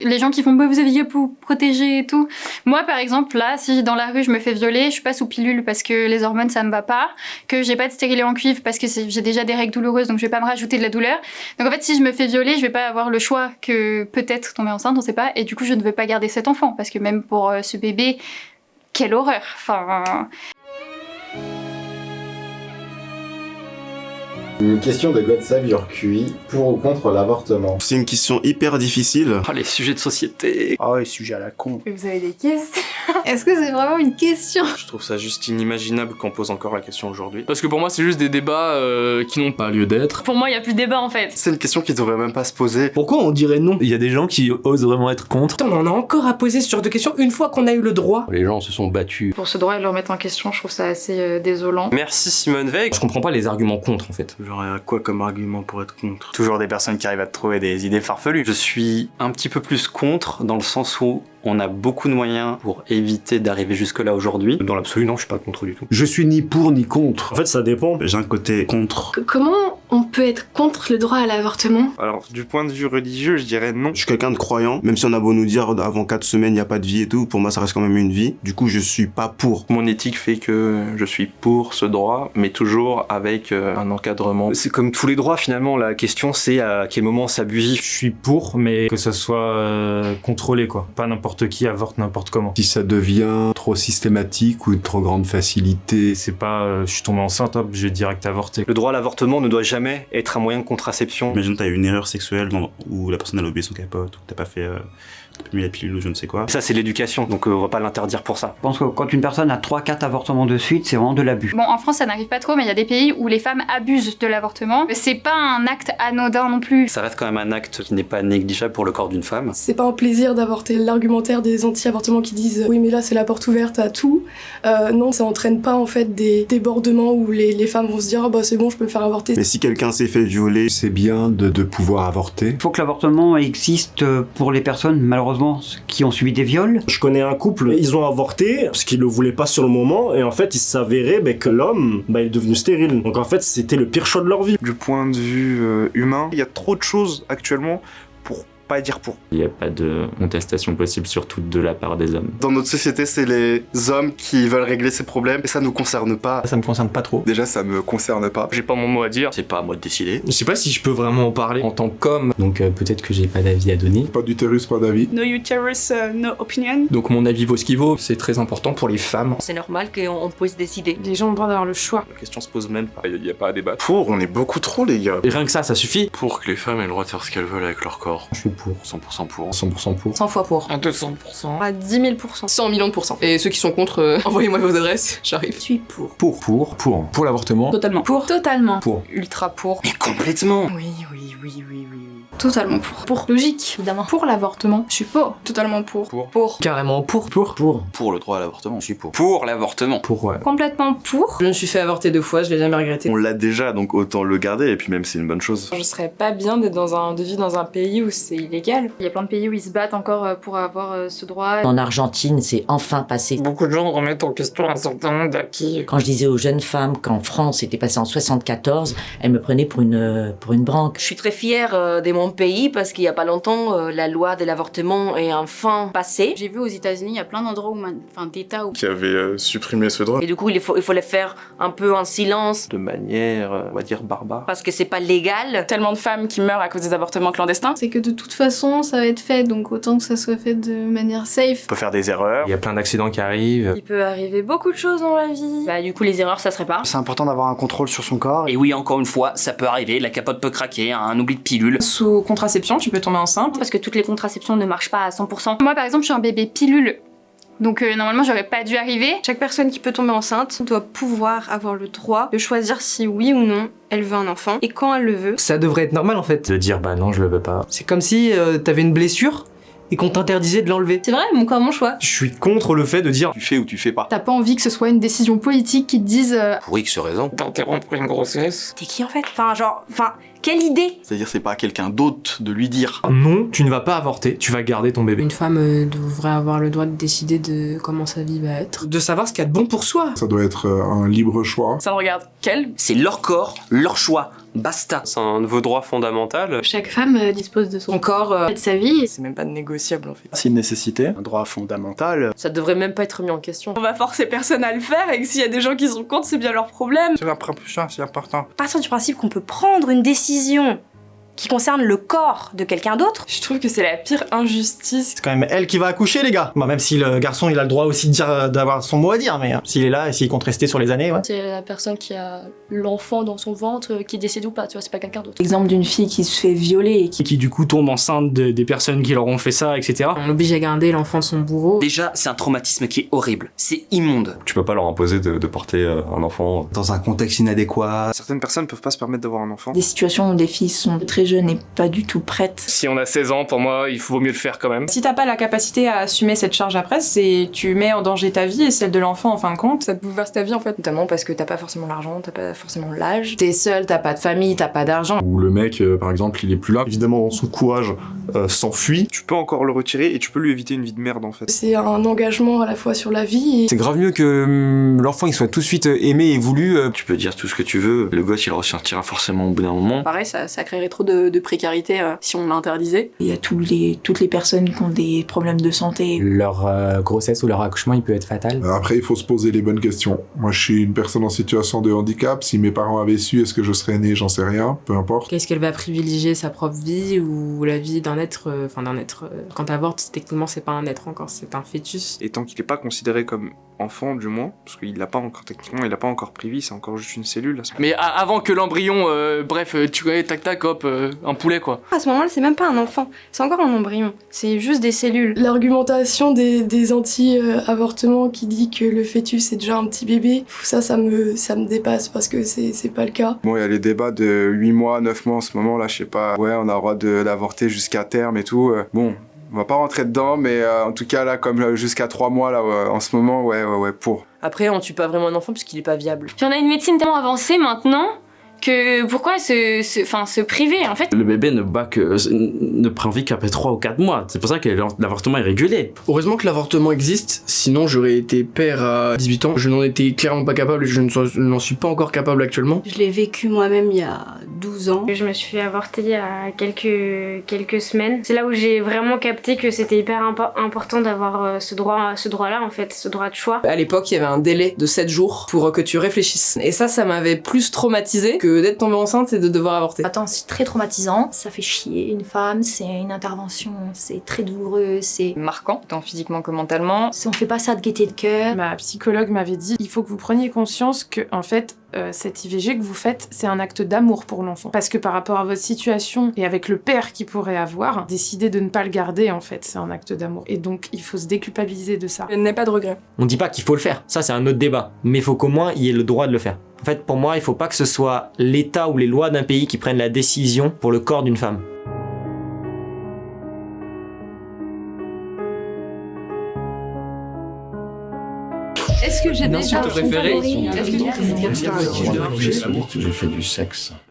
Les gens qui font bah, vous avez pour protéger et tout. Moi par exemple là, si dans la rue je me fais violer, je suis pas sous pilule parce que les hormones ça me va pas, que j'ai pas de stérilet en cuivre parce que j'ai déjà des règles douloureuses donc je vais pas me rajouter de la douleur. Donc en fait si je me fais violer, je vais pas avoir le choix que peut-être tomber enceinte, on sait pas, et du coup je ne veux pas garder cet enfant parce que même pour ce bébé, quelle horreur. Enfin. Une question de God Save Your QI, pour ou contre l'avortement? C'est une question hyper difficile. Oh, les sujets de société. Ah les sujets à la con. Vous avez des questions? Est-ce que c'est vraiment une question? Je trouve ça juste inimaginable qu'on pose encore la question aujourd'hui. Parce que pour moi, c'est juste des débats qui n'ont pas lieu d'être. Pour moi, il y a plus de débat en fait. C'est une question qui devrait même pas se poser. Pourquoi on dirait non? Il y a des gens qui osent vraiment être contre. Putain, on en a encore à poser ce genre de questions une fois qu'on a eu le droit. Les gens se sont battus. Pour ce droit et le remettre en question, je trouve ça assez désolant. Merci Simone Veil. Je comprends pas les arguments contre en fait. Genre, à quoi comme argument pour être contre? Toujours des personnes qui arrivent à trouver des idées farfelues. Je suis un petit peu plus contre dans le sens où on a beaucoup de moyens pour éviter d'arriver jusque-là aujourd'hui. Dans l'absolu, non, je suis pas contre du tout. Je suis ni pour ni contre. En fait, ça dépend. J'ai un côté contre. Comment on peut être contre le droit à l'avortement? Alors, du point de vue religieux, je dirais non. Je suis quelqu'un de croyant, même si on a beau nous dire avant 4 semaines, il n'y a pas de vie et tout, pour moi, ça reste quand même une vie. Du coup, je suis pas pour. Mon éthique fait que je suis pour ce droit, mais toujours avec un encadrement. C'est comme tous les droits finalement, la question c'est à quel moment c'est abusif. Je suis pour, mais que ça soit contrôlé quoi. Pas n'importe qui avorte n'importe comment. Si ça devient trop systématique ou une trop grande facilité. C'est pas je suis tombé enceinte, hop, j'ai direct avorté. Le droit à l'avortement ne doit jamais être un moyen de contraception. Imagine t'as eu une erreur sexuelle où la personne a oublié son capote, ou que t'as pas mis la pilule ou je ne sais quoi. Ça c'est l'éducation, donc on va pas l'interdire pour ça. Je pense que quand une personne a 3-4 avortements de suite, c'est vraiment de l'abus. Bon, en France ça n'arrive pas trop, mais il y a des pays où les femmes abusent de l'avortement. C'est pas un acte anodin non plus. Ça reste quand même un acte qui n'est pas négligeable pour le corps d'une femme. C'est pas un plaisir d'avorter. L'argumentaire des anti-avortements qui disent oui mais là c'est la porte ouverte à tout. Non, ça entraîne pas en fait des débordements où les femmes vont se dire oh, bah c'est bon je peux me faire avorter. Mais si quelqu'un s'est fait violer, c'est bien de pouvoir avorter. Il faut que l'avortement existe pour les personnes malheureusement qui ont subi des viols. Je connais un couple, ils ont avorté parce qu'ils le voulaient pas sur le moment et en fait il s'avérait que l'homme il est devenu stérile. Donc en fait c'était le pire choix de leur vie. Du point de vue humain, il y a trop de choses actuellement pour pas dire pour. Il n'y a pas de contestation possible, surtout de la part des hommes. Dans notre société, c'est les hommes qui veulent régler ces problèmes et ça nous concerne pas. Ça me concerne pas trop. Déjà, ça me concerne pas. J'ai pas mon mot à dire. C'est pas à moi de décider. Je sais pas si je peux vraiment en parler en tant qu'homme. Donc peut-être que j'ai pas d'avis à donner. Pas d'utérus, pas d'avis. No uterus, no opinion. Donc mon avis vaut ce qu'il vaut. C'est très important pour les femmes. C'est normal qu'on puisse décider. Les gens ont le droit d'avoir le choix. La question se pose même pas. Il y a pas à débattre. Pour, on est beaucoup trop les gars. Et rien que ça suffit. Pour que les femmes aient le droit de faire ce qu'elles veulent avec leur corps. Je suis pour. 100% pour. 100% pour. 100 fois pour. À 200%. À 10 000%. 100 millions de %. Et ceux qui sont contre, envoyez-moi vos adresses, j'arrive. Je suis pour. Pour l'avortement. Totalement. Pour. Totalement. Pour. Ultra pour. Mais complètement. Oui. Totalement pour. Pour. Logique. Évidemment. Pour l'avortement. Je suis pour. Totalement pour. Pour. Carrément pour. Pour le droit à l'avortement, je suis pour. Pour l'avortement. Pour, ouais. Complètement pour. Je me suis fait avorter 2 fois, je l'ai jamais regretté. On l'a déjà, donc autant le garder et puis même c'est une bonne chose. Je serais pas bien de vivre dans un pays où c'est illégal. Il y a plein de pays où ils se battent encore pour avoir ce droit. En Argentine, c'est enfin passé. Beaucoup de gens remettent en question un certain nombre d'acquis. Quand je disais aux jeunes femmes qu'en France c'était passé en 74, elles me prenaient pour une branque. Je suis très fière de mon pays parce qu'il y a pas longtemps, la loi de l'avortement est enfin passée. J'ai vu aux États-Unis, il y a plein d'endroits d'États où Qui avait supprimé ce droit. Et du coup, il faut le faire un peu en silence. De manière, on va dire, barbare. Parce que c'est pas légal. Tellement de femmes qui meurent à cause des avortements clandestins. C'est que de toute façon ça va être fait donc autant que ça soit fait de manière safe. On peut faire des erreurs. Il y a plein d'accidents qui arrivent. Il peut arriver beaucoup de choses dans la vie. bah du coup les erreurs ça serait pas. C'est important d'avoir un contrôle sur son corps. Et oui, encore une fois, ça peut arriver, la capote peut craquer, un oubli de pilule. Sous contraception, tu peux tomber enceinte. Parce que toutes les contraceptions ne marchent pas à 100%. Moi par exemple je suis un bébé pilule. Donc normalement j'aurais pas dû arriver. Chaque personne qui peut tomber enceinte doit pouvoir avoir le droit de choisir si oui ou non elle veut un enfant et quand elle le veut. Ça devrait être normal en fait. De dire bah non je le veux pas. C'est comme si t'avais une blessure et qu'on t'interdisait de l'enlever. C'est vrai, mon corps, mon choix. Je suis contre le fait de dire Tu fais ou tu fais pas. T'as pas envie que ce soit une décision politique qui te dise Pour X raison. D'interrompre une grossesse. T'es qui en fait? Quelle idée! C'est-à-dire c'est pas à quelqu'un d'autre de lui dire non, tu ne vas pas avorter, tu vas garder ton bébé. Une femme devrait avoir le droit de décider de comment sa vie va être. De savoir ce qu'il y a de bon pour soi. Ça doit être un libre choix. Ça ne regarde qu'elle. C'est leur corps, leur choix. Basta. C'est un de vos droits fondamentaux. Chaque femme dispose de son corps et de sa vie. C'est même pas négociable en fait. C'est une nécessité, un droit fondamental. Ça devrait même pas être mis en question. On va forcer personne à le faire et que s'il y a des gens qui sont contre, c'est bien leur problème. C'est la précaution, c'est important. Partir du principe qu'on peut prendre une décision qui concerne le corps de quelqu'un d'autre. Je trouve que c'est la pire injustice. C'est quand même elle qui va accoucher, les gars. Bon, même si le garçon il a le droit aussi de dire, d'avoir son mot à dire, mais s'il est là et s'il compte rester sur les années, ouais. C'est la personne qui a l'enfant dans son ventre qui décide ou pas, tu vois, c'est pas quelqu'un d'autre. Exemple d'une fille qui se fait violer et qui du coup tombe enceinte des personnes qui leur ont fait ça, etc. On l'oblige à garder l'enfant de son bourreau. Déjà, c'est un traumatisme qui est horrible. C'est immonde. Tu peux pas leur imposer de porter un enfant dans un contexte inadéquat. Certaines personnes peuvent pas se permettre d'avoir un enfant. Des situations où des filles sont très jeunes et pas du tout prêtes. Si on a 16 ans, pour moi, il vaut mieux le faire quand même. Si t'as pas la capacité à assumer cette charge après, tu mets en danger ta vie et celle de l'enfant en fin de compte. Ça te bouleverse ta vie en fait. Notamment parce que t'as pas forcément l'argent, t'as pas forcément l'âge. T'es seul, t'as pas de famille, t'as pas d'argent. Ou le mec, par exemple, il est plus là. Évidemment, son courage s'enfuit. Tu peux encore le retirer et tu peux lui éviter une vie de merde en fait. C'est un engagement à la fois sur la vie et... C'est grave mieux que l'enfant il soit tout de suite aimé et voulu. Tu peux dire tout ce que tu veux, le gosse il ressentira forcément au bout d'un moment. Pareil, ça créerait trop de précarité si on l'interdisait. Il y a toutes les personnes qui ont des problèmes de santé. Leur grossesse ou leur accouchement il peut être fatal. Après, il faut se poser les bonnes questions. Moi, je suis une personne en situation de handicap. Si mes parents avaient su, est-ce que je serais né? J'en sais rien, peu importe. Qu'est-ce qu'elle va privilégier, sa propre vie ou la vie d'un être, quand t'avortes, techniquement c'est pas un être encore, c'est un fœtus. Et tant qu'il est pas considéré comme enfant du moins, parce qu'il l'a pas encore techniquement, il a pas encore pris vie, c'est encore juste une cellule. Mais avant que l'embryon, tu connais, tac tac, hop, un poulet quoi. À ce moment-là, c'est même pas un enfant, c'est encore un embryon, c'est juste des cellules. L'argumentation des anti-avortements qui dit que le fœtus est déjà un petit bébé, ça me dépasse parce que c'est pas le cas. Bon, il y a les débats de 8 mois, 9 mois en ce moment là, je sais pas, ouais, on a le droit d'avorter jusqu'à terme et tout, bon. On va pas rentrer dedans, mais en tout cas là, comme jusqu'à 3 mois là, en ce moment, ouais, pour. Après, on tue pas vraiment un enfant puisqu'il est pas viable. Puis on a une médecine tellement avancée maintenant que pourquoi se priver en fait. Le bébé ne prend vie qu'après 3 ou 4 mois. C'est pour ça que l'avortement est régulé. Heureusement que l'avortement existe, sinon j'aurais été père à 18 ans. Je n'en étais clairement pas capable et je n'en suis pas encore capable actuellement. Je l'ai vécu moi-même il y a 12 ans. Je me suis fait avorter il y a quelques semaines. C'est là où j'ai vraiment capté que c'était hyper important d'avoir ce droit-là en fait, ce droit de choix. À l'époque, il y avait un délai de 7 jours pour que tu réfléchisses. Et ça m'avait plus traumatisé que d'être tombée enceinte et de devoir avorter. Attends, c'est très traumatisant, ça fait chier une femme, c'est une intervention, c'est très douloureux, c'est marquant, tant physiquement que mentalement. On fait pas ça de gaieté de cœur. Ma psychologue m'avait dit, il faut que vous preniez conscience que, en fait, cette IVG que vous faites, c'est un acte d'amour pour l'enfant. Parce que par rapport à votre situation et avec le père qu'il pourrait avoir, décider de ne pas le garder, en fait, c'est un acte d'amour. Et donc, il faut se déculpabiliser de ça. Il n'y a pas de regret. On dit pas qu'il faut le faire, ça c'est un autre débat. Mais il faut qu'au moins il y ait le droit de le faire. En fait, pour moi, il faut pas que ce soit l'État ou les lois d'un pays qui prennent la décision pour le corps d'une femme. Est-ce que j'ai déjà préféré? Est-ce que J'ai fait du sexe.